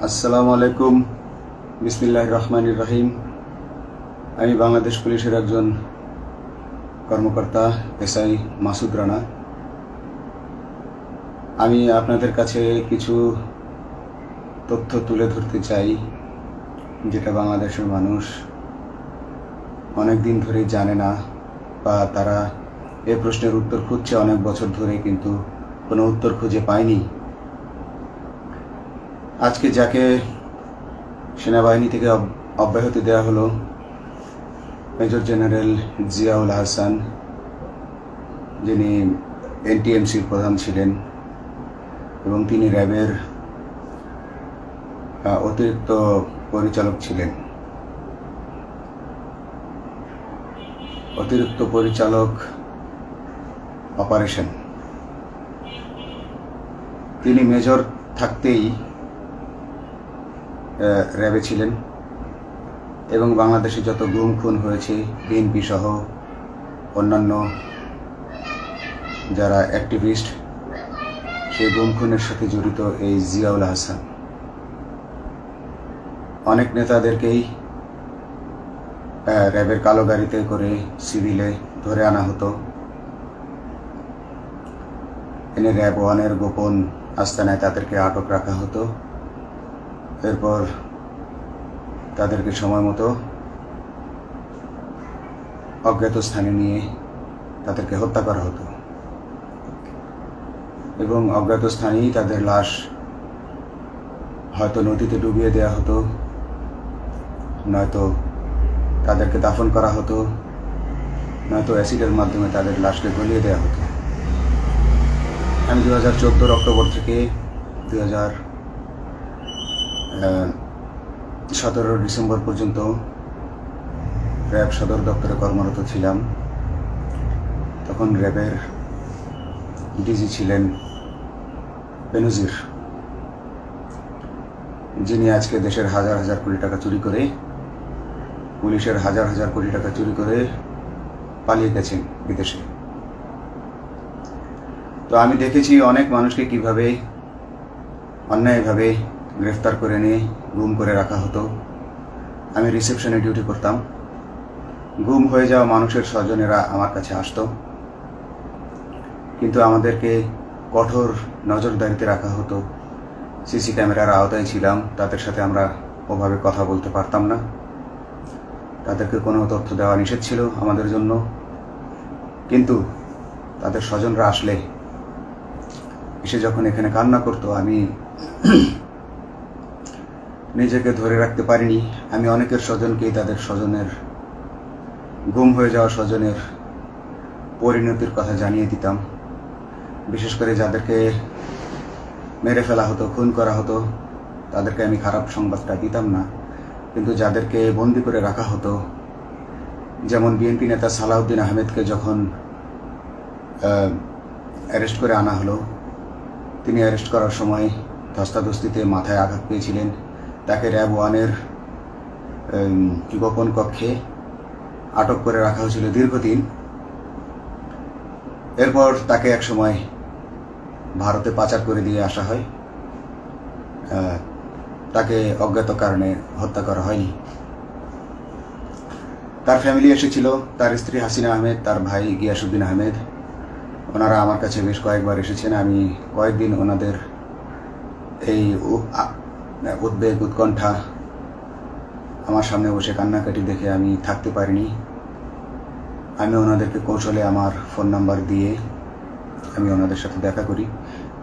আসসালামু আলাইকুম। বিসমিল্লাহির রহমানির রহিম। আমি বাংলাদেশ পুলিশের একজন কর্মকর্তা এসআই মাসুদ রানা। আমি আপনাদের কাছে কিছু তথ্য তুলে ধরতে চাই, যেটা বাংলাদেশের মানুষ অনেক দিন ধরেই জানে না, বা তারা এই প্রশ্নের উত্তর খুঁজছে অনেক বছর ধরে, কিন্তু কোনো উত্তর খুঁজে পায়নি। আজকে যাকে সেনাবাহিনী থেকে অব্যাহতি দেওয়া হলো, মেজর জেনারেল জিয়াউল হাসান, যিনি এনটিএমসির প্রধান ছিলেন এবং তিনি র্যাবের অতিরিক্ত পরিচালক ছিলেন। অতিরিক্ত পরিচালক অপারেশন। তিনি মেজর থাকতেই র্যাবে ছিলেন এবং বাংলাদেশে যত গুম খুন হয়েছে, বিএনপি সহ অন্যান্য যারা অ্যাক্টিভিস্ট, সেই গুম খুনের সাথে জড়িত এই জিয়াউল হাসান। অনেক নেতাদেরকেই র্যাবের কালো গাড়িতে করে সিভিলে ধরে আনা হতো, এনে র্যাব ওয়ানের গোপন আস্তানায় তাদেরকে আটক রাখা হতো। এরপর তাদেরকে সময় মতো অজ্ঞাত স্থানে নিয়ে তাদেরকে হত্যা করা হতো এবং অজ্ঞাত স্থানেই তাদের লাশ হয়তো নদীতে ডুবিয়ে দেওয়া হতো, নয়তো তাদেরকে দাফন করা হতো, নয়তো অ্যাসিডের মাধ্যমে তাদের লাশকে গলিয়ে দেওয়া হতো। আমি 2014 অক্টোবর থেকে 2017 ডিসেম্বর পর্যন্ত র্যাব সদর দপ্তরে কর্মরত ছিলাম। তখন র্যাবের ডিজি ছিলেন বেনজির, যিনি আজকে দেশের হাজার হাজার কোটি টাকা চুরি করে, পুলিশের হাজার হাজার কোটি টাকা চুরি করে পালিয়ে গেছেন বিদেশে। তো আমি দেখেছি অনেক মানুষকে কিভাবে অন্যায়ভাবে গ্রেফতার করে নিয়ে গুম করে রাখা হতো। আমি রিসেপশনে ডিউটি করতাম। গুম হয়ে যাওয়া মানুষের স্বজনেরা আমার কাছে আসতো, কিন্তু আমাদেরকে কঠোর নজরদারিতে রাখা হতো। সিসি ক্যামেরার আওতায় ছিলাম, তাদের সাথে আমরা ওভাবে কথা বলতে পারতাম না। তাদেরকে কোনো তথ্য দেওয়া নিষেধ ছিল আমাদের জন্য। কিন্তু তাদের স্বজনরা আসলে এসে যখন এখানে কান্না করতো, আমি নিজেকে ধরে রাখতে পারিনি। আমি অনেকের স্বজনকেই তাদের স্বজনের, গুম হয়ে যাওয়া স্বজনের পরিণতির কথা জানিয়ে দিতাম। বিশেষ করে যাদেরকে মেরে ফেলা হতো, খুন করা হতো, তাদেরকে আমি খারাপ সংবাদটা দিতাম না। কিন্তু যাদেরকে বন্দি করে রাখা হতো, যেমন বিএনপি নেতা সালাউদ্দিন আহমেদকে যখন অ্যারেস্ট করে আনা হলো, তিনি অ্যারেস্ট করার সময় ধস্তাধস্তিতে মাথায় আঘাত পেয়েছিলেন। তাকে র্যাব ওয়ানের গোপন কক্ষে আটক করে রাখা হয়েছিল দীর্ঘদিন। এরপর তাকে এক সময় ভারতে পাচার করে দিয়ে আসা হয়। তাকে অজ্ঞাত কারণে হত্যা করা হয়নি। তার ফ্যামিলি এসেছিল, তার স্ত্রী হাসিনা আহমেদ, তার ভাই গিয়াসউদ্দিন আহমেদ। ওনারা আমার কাছে বেশ কয়েকবার এসেছেন। আমি কয়েকদিন ওনাদের এই উদ্বেগ, উৎকণ্ঠা, আমার সামনে বসে কান্নাকাটি দেখে আমি থাকতে পারিনি। আমি ওনাদেরকে কৌশলে আমার ফোন নাম্বার দিয়ে আমি ওনাদের সাথে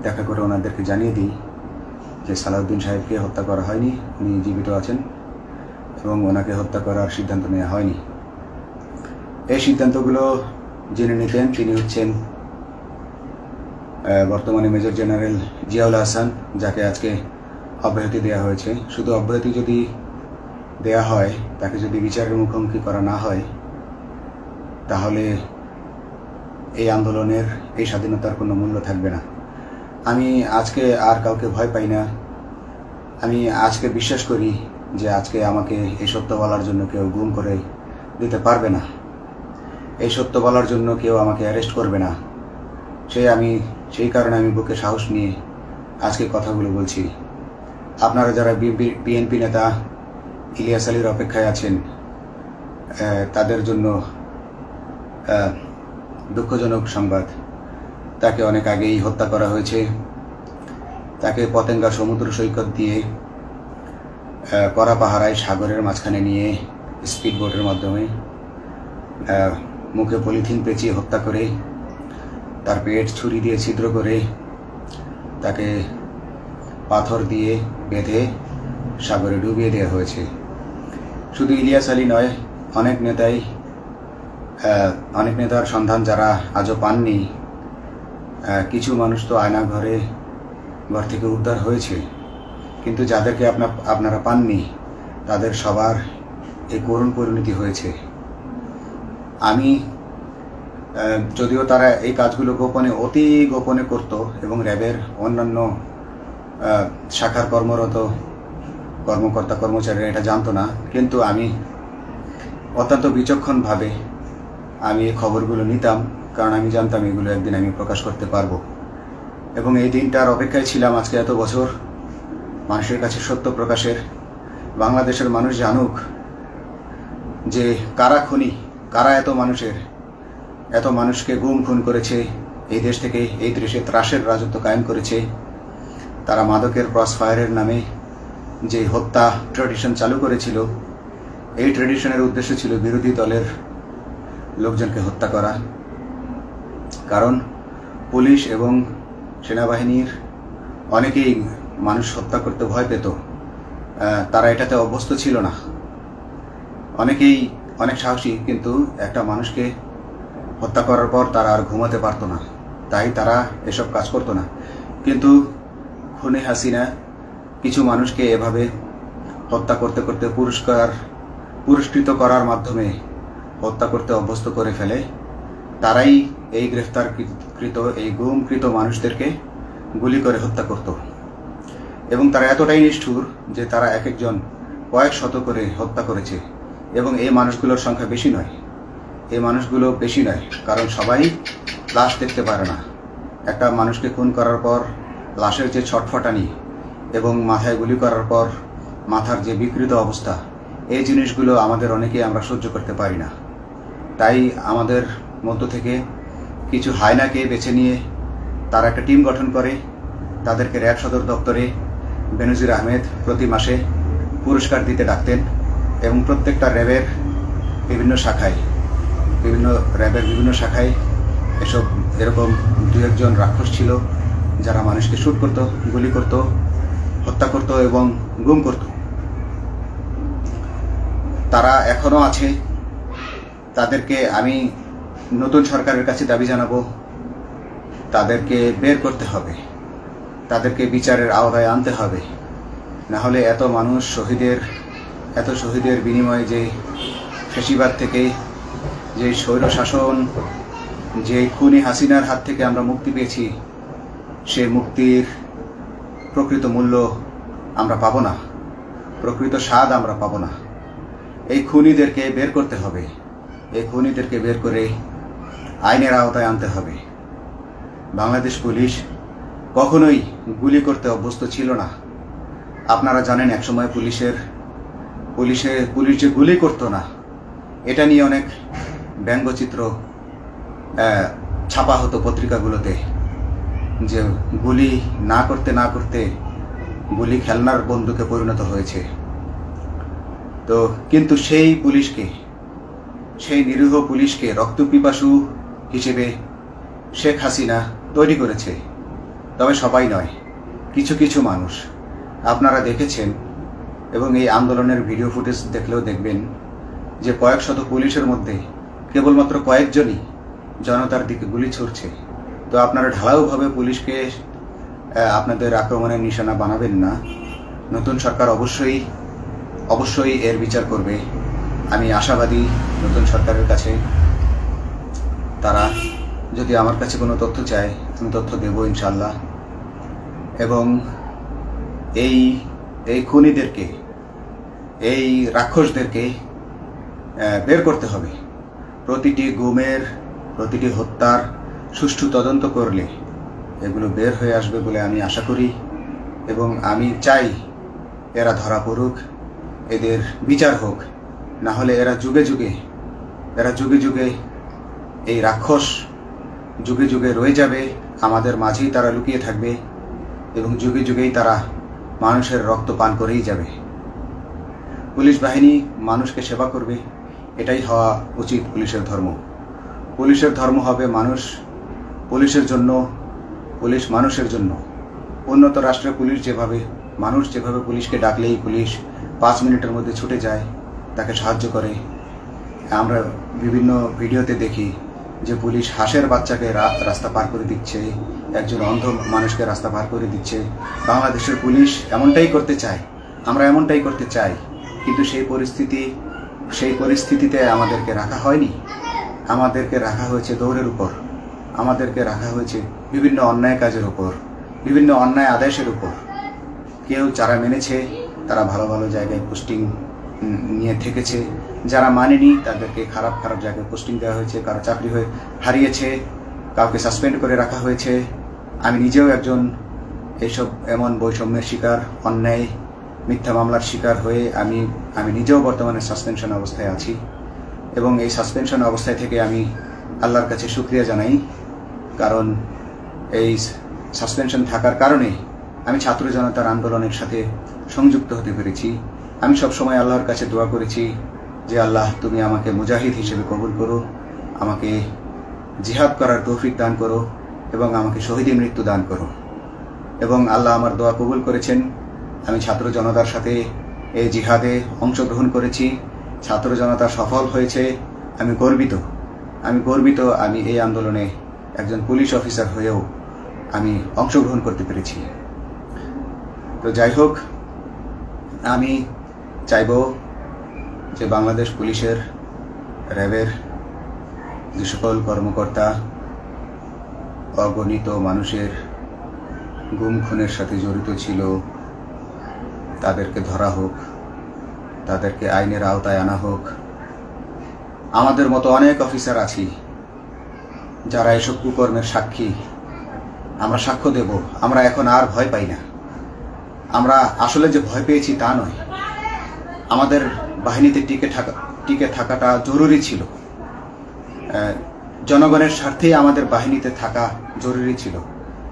দেখা করে ওনাদেরকে জানিয়ে দিই যে সালাউদ্দিন সাহেবকে হত্যা করা হয়নি, উনি জীবিত আছেন এবং ওনাকে হত্যা করার সিদ্ধান্ত নেওয়া হয়নি। এই সিদ্ধান্তগুলো জেনে নিতেন তিনি হচ্ছেন বর্তমানে মেজর জেনারেল জিয়াউল হাসান, যাকে আজকে অব্যাহতি দেওয়া হয়েছে। শুধু অব্যাহতি যদি দেয়া হয়, তাকে যদি বিচারের মুখোমুখি করা না হয়, তাহলে এই আন্দোলনের, এই স্বাধীনতার কোনো মূল্য থাকবে না। আমি আজকে আর কাউকে ভয় পাই না। আমি আজকে বিশ্বাস করি যে আজকে আমাকে এই সত্য বলার জন্য কেউ গুম করে দিতে পারবে না, এই সত্য বলার জন্য কেউ আমাকে অ্যারেস্ট করবে না। সেই কারণে আমি বুকে সাহস নিয়ে আজকে কথাগুলো বলছি। আপনারা যারা বিএনপি নেতা ইলিয়াস আলীর অপেক্ষায় আছেন, তাদের জন্য দুঃখজনক সংবাদ। তাকে অনেক আগেই হত্যা করা হয়েছে। তাকে পতেঙ্গা সমুদ্র সৈকত দিয়ে কড়া পাহারায় সাগরের মাঝখানে নিয়ে স্পিড বোটের মাধ্যমে মুখে পলিথিন পেঁচিয়ে হত্যা করে, তার পেট ছুরি দিয়ে ছিদ্র করে, তাকে পাথর দিয়ে বেঁধে সাগরে ডুবিয়ে দেওয়া হয়েছে। শুধু ইলিয়াস আলী নয়, অনেক নেতার সন্ধান যারা আজও পাননি। কিছু মানুষ তো ঘর থেকে উদ্ধার হয়েছে, কিন্তু যাদেরকে আপনারা পাননি তাদের সবার এই করুণ পরিণতি হয়েছে। আমি যদিও তারা এই কাজগুলো গোপনে, অতি গোপনে করত এবং র্যাবের অন্যান্য শাখার কর্মরত কর্মকর্তা কর্মচারীরা এটা জানতো না, কিন্তু আমি অত্যন্ত বিচক্ষণভাবে আমি এই খবরগুলো নিতাম, কারণ আমি জানতাম এগুলো একদিন আমি প্রকাশ করতে পারবো। এবং এই দিনটার অপেক্ষায় ছিলাম আজকে এত বছর, মানুষের কাছে সত্য প্রকাশের। বাংলাদেশের মানুষ জানুক যে কারা খুনি, কারা এত মানুষকে গুম খুন করেছে, এই দেশ থেকে এই দেশে ত্রাসের রাজত্ব কায়েম করেছে। তারা মাদকের ক্রস ফায়ারের নামে যে হত্যা ট্র্যাডিশন চালু করেছিল, এই ট্র্যাডিশনের উদ্দেশ্য ছিল বিরোধী দলের লোকজনকে হত্যা করা। কারণ পুলিশ এবং সেনাবাহিনীর অনেকেই মানুষ হত্যা করতে ভয় পেত, তারা এটাতে অভ্যস্ত ছিল না। অনেকেই অনেক সাহসী, কিন্তু একটা মানুষকে হত্যা করার পর তারা আর ঘুমাতে পারতো না, তাই তারা এসব কাজ করতো না। কিন্তু খুনে হাসিনা কিছু মানুষকে এভাবে হত্যা করতে করতে পুরস্কৃত করার মাধ্যমে হত্যা করতে অভ্যস্ত করে ফেলে। তারাই এই গ্রেফতারকৃত, এই গুমকৃত মানুষদেরকে গুলি করে হত্যা করত। এবং তারা এতটাই নিষ্ঠুর যে তারা এক একজন কয়েক শত করে হত্যা করেছে। এবং এই মানুষগুলোর সংখ্যা বেশি নয়, কারণ সবাই লাশ দেখতে পারে না। একটা মানুষকে খুন করার পর লাশের যে ছটফটানি এবং মাথায় গুলি করার পর মাথার যে বিকৃত অবস্থা, এই জিনিসগুলো আমাদের অনেকেই আমরা সহ্য করতে পারি না। তাই আমাদের মধ্য থেকে কিছু হায়নাকে বেছে নিয়ে তারা একটা টিম গঠন করে। তাদেরকে র্যাব সদর দপ্তরে বেনজির আহমেদ প্রতি মাসে পুরস্কার দিতে ডাকতেন, এবং প্রত্যেকটা র্যাবের বিভিন্ন শাখায় এরকম দু একজন রাক্ষস ছিল যারা মানুষকে শ্যুট করত, গুলি করত, হত্যা করত এবং গুম করত। তারা এখনো আছে। তাদেরকে আমি নতুন সরকারের কাছে দাবি জানাবো, তাদেরকে বের করতে হবে, তাদেরকে বিচারের আওতায় আনতে হবে। না হলে এত শহীদের বিনিময়ে যে ফ্যাসিবাদ থেকে, যে স্বৈর শাসন, যে খুনি হাসিনার হাত থেকে আমরা মুক্তি পেয়েছি, সে মুক্তির প্রকৃত মূল্য আমরা পাবো না, প্রকৃত স্বাদ আমরা পাবো না। এই খুনিদেরকে বের করতে হবে, এই খুনিদেরকে বের করে আইনের আওতায় আনতে হবে। বাংলাদেশ পুলিশ কখনোই গুলি করতে অভ্যস্ত ছিল না। আপনারা জানেন একসময় পুলিশ যে গুলি করতো না, এটা নিয়ে অনেক ব্যঙ্গচিত্র ছাপা হতো পত্রিকাগুলোতে, যে গুলি না করতে গুলি খেলনার বন্দুকে পরিণত হয়েছে। তো কিন্তু সেই নিরীহ পুলিশকে রক্তপিপাসু হিসেবে শেখ হাসিনা তৈরি করেছে। তবে সবাই নয়, কিছু কিছু মানুষ আপনারা দেখেছেন, এবং এই আন্দোলনের ভিডিও ফুটেজ দেখলেও দেখবেন যে কয়েক শত পুলিশের মধ্যে কেবলমাত্র কয়েকজনই জনতার দিকে গুলি ছুড়ছে। তো আপনারা ঢালাওভাবে পুলিশকে আপনাদের আক্রমণের নিশানা বানাবেন না। নতুন সরকার অবশ্যই এর বিচার করবে। আমি আশাবাদী নতুন সরকারের কাছে। তারা যদি আমার কাছে কোনো তথ্য চায়, আমি তথ্য দেব ইনশাল্লাহ। এবং এই খুনিদেরকে, এই রাক্ষসদেরকে বের করতে হবে। প্রতিটি গুমের, প্রতিটি হত্যার সুষ্ঠু তদন্ত করলে এগুলো বের হয়ে আসবে বলে আমি আশা করি। এবং আমি চাই এরা ধরা পড়ুক, এদের বিচার হোক, না হলে এরা যুগে যুগে এই রাক্ষস যুগে যুগে রয়ে যাবে, আমাদের মাঝেই তারা লুকিয়ে থাকবে এবং যুগে যুগেই তারা মানুষের রক্ত পান করেই যাবে। পুলিশ বাহিনী মানুষকে সেবা করবে, এটাই হওয়া উচিত পুলিশের ধর্ম। পুলিশের ধর্ম হবে মানুষ, পুলিশের জন্য, পুলিশ মানুষের জন্য। উন্নত রাষ্ট্রের পুলিশ যেভাবে, মানুষ যেভাবে পুলিশকে ডাকলেই পুলিশ 5 মিনিটের মধ্যে ছুটে যায়, তাকে সাহায্য করে। আমরা বিভিন্ন ভিডিওতে দেখি যে পুলিশ হাঁসের বাচ্চাকে রাস্তা পার করে দিচ্ছে, একজন অন্ধ মানুষকে রাস্তা পার করে দিচ্ছে। বাংলাদেশের পুলিশ এমনটাই করতে চায়, আমরা এমনটাই করতে চাই, কিন্তু সেই পরিস্থিতিতে আমাদেরকে রাখা হয়নি। আমাদেরকে রাখা হয়েছে দৌড়ের উপর, আমাদেরকে রাখা হয়েছে বিভিন্ন অন্যায় কাজের উপর, বিভিন্ন অন্যায় আদেশের উপর। কেউ যারা মেনেছে তারা ভালো ভালো জায়গায় পোস্টিং নিয়ে থেকেছে, যারা মানেনি তাদেরকে খারাপ খারাপ জায়গায় পোস্টিং দেওয়া হয়েছে, কারো চাকরি হয়ে হারিয়েছে, কাউকে সাসপেন্ড করে রাখা হয়েছে। আমি নিজেও একজন এইসব এমন বৈষম্যের শিকার, অন্যায় মিথ্যা মামলার শিকার হয়ে আমি নিজেও বর্তমানে সাসপেনশন অবস্থায় আছি এবং এই সাসপেনশন অবস্থায় থেকে আমি আল্লাহর কাছে শুকরিয়া জানাই, কারণ এই সাসপেনশন থাকার কারণে আমি ছাত্র জনতার আন্দোলনের সাথে সংযুক্ত হতে পেরেছি। আমি সবসময় আল্লাহর কাছে দোয়া করেছি যে আল্লাহ তুমি আমাকে মুজাহিদ হিসেবে কবুল করো, আমাকে জিহাদ করার তৌফিক দান করো এবং আমাকে শহীদী মৃত্যু দান করো। এবং আল্লাহ আমার দোয়া কবুল করেছেন। আমি ছাত্র জনতার সাথে এই জিহাদে অংশগ্রহণ করেছি, ছাত্র জনতা সফল হয়েছে। আমি গর্বিত আমি এই আন্দোলনে একজন পুলিশ অফিসার হয়েও আমি অংশগ্রহণ করতে পেরেছি। তো যাই হোক, আমি চাইব যে বাংলাদেশ পুলিশের, র্যাবের যে সকল কর্মকর্তা অগণিত মানুষের গুম খুনের সাথে জড়িত ছিল তাদেরকে ধরা হোক, তাদেরকে আইনের আওতায় আনা হোক। আমাদের মতো অনেক অফিসার আছি যারা এসব কুকর্মের সাক্ষী, আমরা সাক্ষ্য দেব। আমরা এখন আর ভয় পাই না। আমরা আসলে যে ভয় পেয়েছি তা নয়, আমাদের বাহিনীতে টিকে থাকাটা জরুরি ছিল। জনগণের স্বার্থেই আমাদের বাহিনীতে থাকা জরুরি ছিল,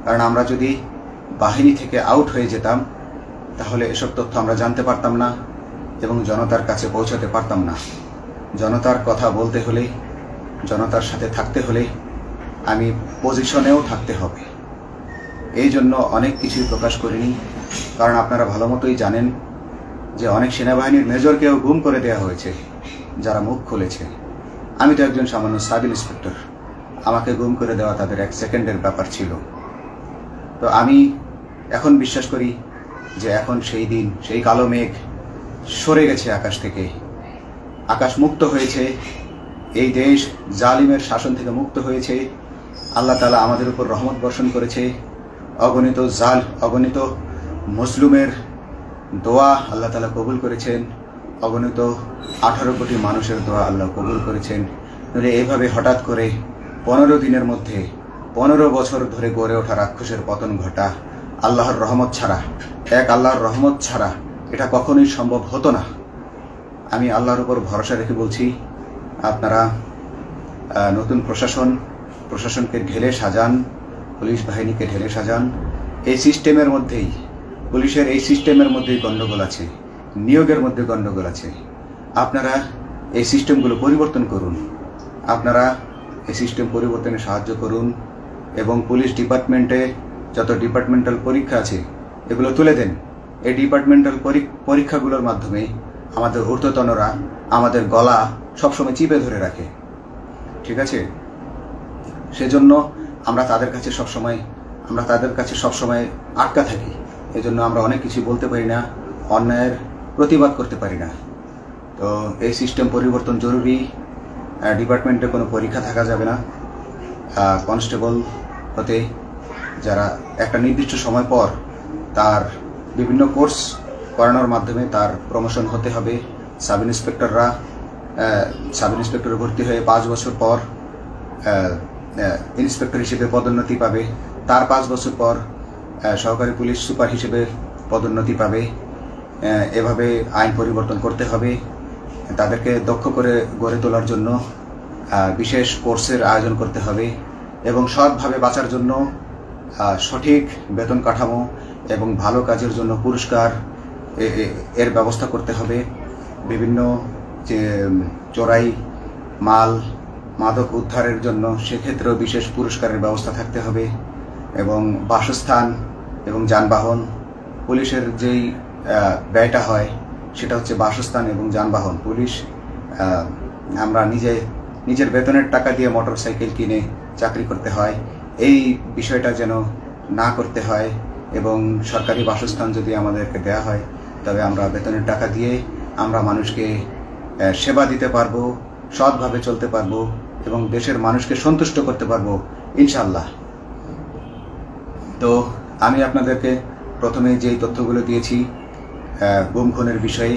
কারণ আমরা যদি বাহিনী থেকে আউট হয়ে যেতাম তাহলে এসব তথ্য আমরা জানতে পারতাম না এবং জনতার কাছে পৌঁছাতে পারতাম না। জনতার কথা বলতে হলে, জনতার সাথে থাকতে হলে আমি পজিশনেও থাকতে হবে। এই জন্য অনেক কিছুই প্রকাশ করিনি, কারণ আপনারা ভালো মতোই জানেন যে অনেক সেনাবাহিনীর মেজরকেও গুম করে দেওয়া হয়েছে যারা মুখ খুলেছে। আমি তো একজন সামান্য সাব ইন্সপেক্টর, আমাকে গুম করে দেওয়া তাদের 1 সেকেন্ডের ব্যাপার ছিল। তো আমি এখন বিশ্বাস করি যে এখন সেই দিন, সেই কালো মেঘ সরে গেছে আকাশ থেকে, আকাশ মুক্ত হয়েছে, এই দেশ জালিমের শাসন থেকে মুক্ত হয়েছে। আল্লাহ তাআলা আমাদের উপর রহমত বর্ষণ করেছে। অগণিত মুসলিমের দোয়া আল্লাহ তাআলা কবুল করেছেন, অগণিত 18 কোটি মানুষের দোয়া আল্লাহ কবুল করেছেন। এইভাবে হঠাৎ করে 15 দিনের মধ্যে 15 বছর ধরে গড়ে ওঠা রাক্ষসের পতন ঘটা আল্লাহর রহমত ছাড়া, আল্লাহর রহমত ছাড়া এটা কখনোই সম্ভব হতো না। আমি আল্লাহর উপর ভরসা রেখে বলছি, আপনারা নতুন প্রশাসনকে ঢেলে সাজান, পুলিশ বাহিনীকে ঢেলে সাজান। এই সিস্টেমের মধ্যেই, পুলিশের এই সিস্টেমের মধ্যেই গণ্ডগোল আছে, নিয়োগের মধ্যে গণ্ডগোল আছে। আপনারা এই সিস্টেমগুলো পরিবর্তন করুন, আপনারা এই সিস্টেম পরিবর্তনে সাহায্য করুন এবং পুলিশ ডিপার্টমেন্টে যত ডিপার্টমেন্টাল পরীক্ষা আছে এগুলো তুলে দেন। এই ডিপার্টমেন্টাল পরীক্ষাগুলোর মাধ্যমে আমাদের ঊর্ধ্বতনরা আমাদের গলা সবসময় চিপে ধরে রাখে, ঠিক আছে? সেজন্য আমরা তাদের কাছে সবসময় আটকা থাকি। এজন্য আমরা অনেক কিছু বলতে পারি না, অন্যায়ের প্রতিবাদ করতে পারি না। তো এই সিস্টেম পরিবর্তন জরুরি। ডিপার্টমেন্টে কোনো পরীক্ষা থাকা যাবে না। কনস্টেবল হতে যারা একটা নির্দিষ্ট সময় পর তার বিভিন্ন কোর্স করানোর মাধ্যমে তার প্রমোশন হতে হবে। সাব ইন্সপেক্টরে ভর্তি হয়ে 5 বছর পর ইন্সপেক্টর হিসেবে পদোন্নতি পাবে, তার 5 বছর পর সহকারী পুলিশ সুপার হিসেবে পদোন্নতি পাবে। এভাবে আইন পরিবর্তন করতে হবে। তাদেরকে দক্ষ করে গড়ে তোলার জন্য বিশেষ কোর্সের আয়োজন করতে হবে এবং সৎভাবে বাঁচার জন্য সঠিক বেতন কাঠামো এবং ভালো কাজের জন্য পুরস্কার এর ব্যবস্থা করতে হবে। বিভিন্ন যে চোরাই মাল মাদক উদ্ধারের জন্য সেক্ষেত্রেও বিশেষ পুরস্কারের ব্যবস্থা থাকতে হবে এবং বাসস্থান এবং যানবাহন, পুলিশের যেই ব্যয়টা হয় সেটা হচ্ছে বাসস্থান এবং যানবাহন। পুলিশ আমরা নিজের বেতনের টাকা দিয়ে মোটরসাইকেল কিনে চাকরি করতে হয়, এই বিষয়টা যেন না করতে হয় এবং সরকারি বাসস্থান যদি আমাদেরকে দেয়া হয় তবে আমরা বেতনের টাকা দিয়ে আমরা মানুষকে সেবা দিতে পারবো, সৎভাবে চলতে পারবো এবং দেশের মানুষকে সন্তুষ্ট করতে পারবো ইনশাল্লাহ। তো আমি আপনাদেরকে প্রথমে যেই তথ্যগুলো দিয়েছি গুম খুনের বিষয়ে,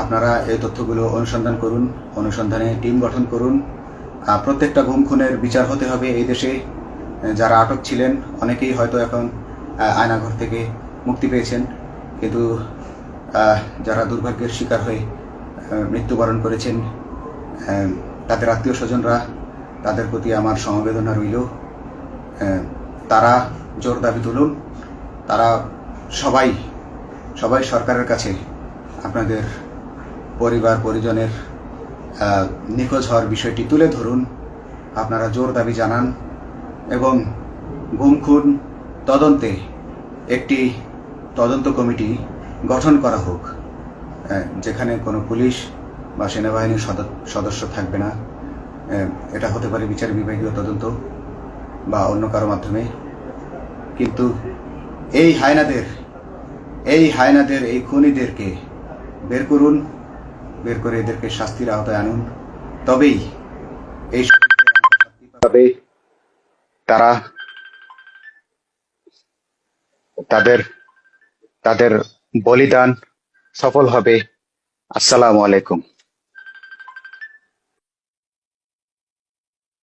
আপনারা এই তথ্যগুলো অনুসন্ধান করুন, অনুসন্ধানে টিম গঠন করুন। প্রত্যেকটা গুম খুনের বিচার হতে হবে এই দেশে। যারা আটক ছিলেন অনেকেই হয়তো এখন আয়নাঘর থেকে মুক্তি পেয়েছেন, কিন্তু যারা দুর্ভাগ্যের শিকার হয়ে মৃত্যুবরণ করেছেন তাদের আত্মীয় স্বজনরা, তাদের প্রতি আমার সমবেদনা রইল। তারা জোর দাবি তুলুন, তারা সবাই সরকারের কাছে আপনাদের পরিবার পরিজনের নিখোঁজ হওয়ার বিষয়টি তুলে ধরুন, আপনারা জোর দাবি জানান এবং গুম খুন তদন্তে একটি তদন্ত কমিটি গঠন করা হোক, যেখানে কোনো পুলিশ বা সেনাবাহিনীর সদস্য থাকবে না। এটা হতে পারে বিচার বিভাগীয় তদন্ত বা অন্য কারো মাধ্যমে, কিন্তু এই হায়নাদের এই খুনিদেরকে বের করুন, বের করে এদেরকে শাস্তির আওতায় আনুন, তবেই এই তারা তাদের বলিদান সফল হবে। আসসালামু আলাইকুম।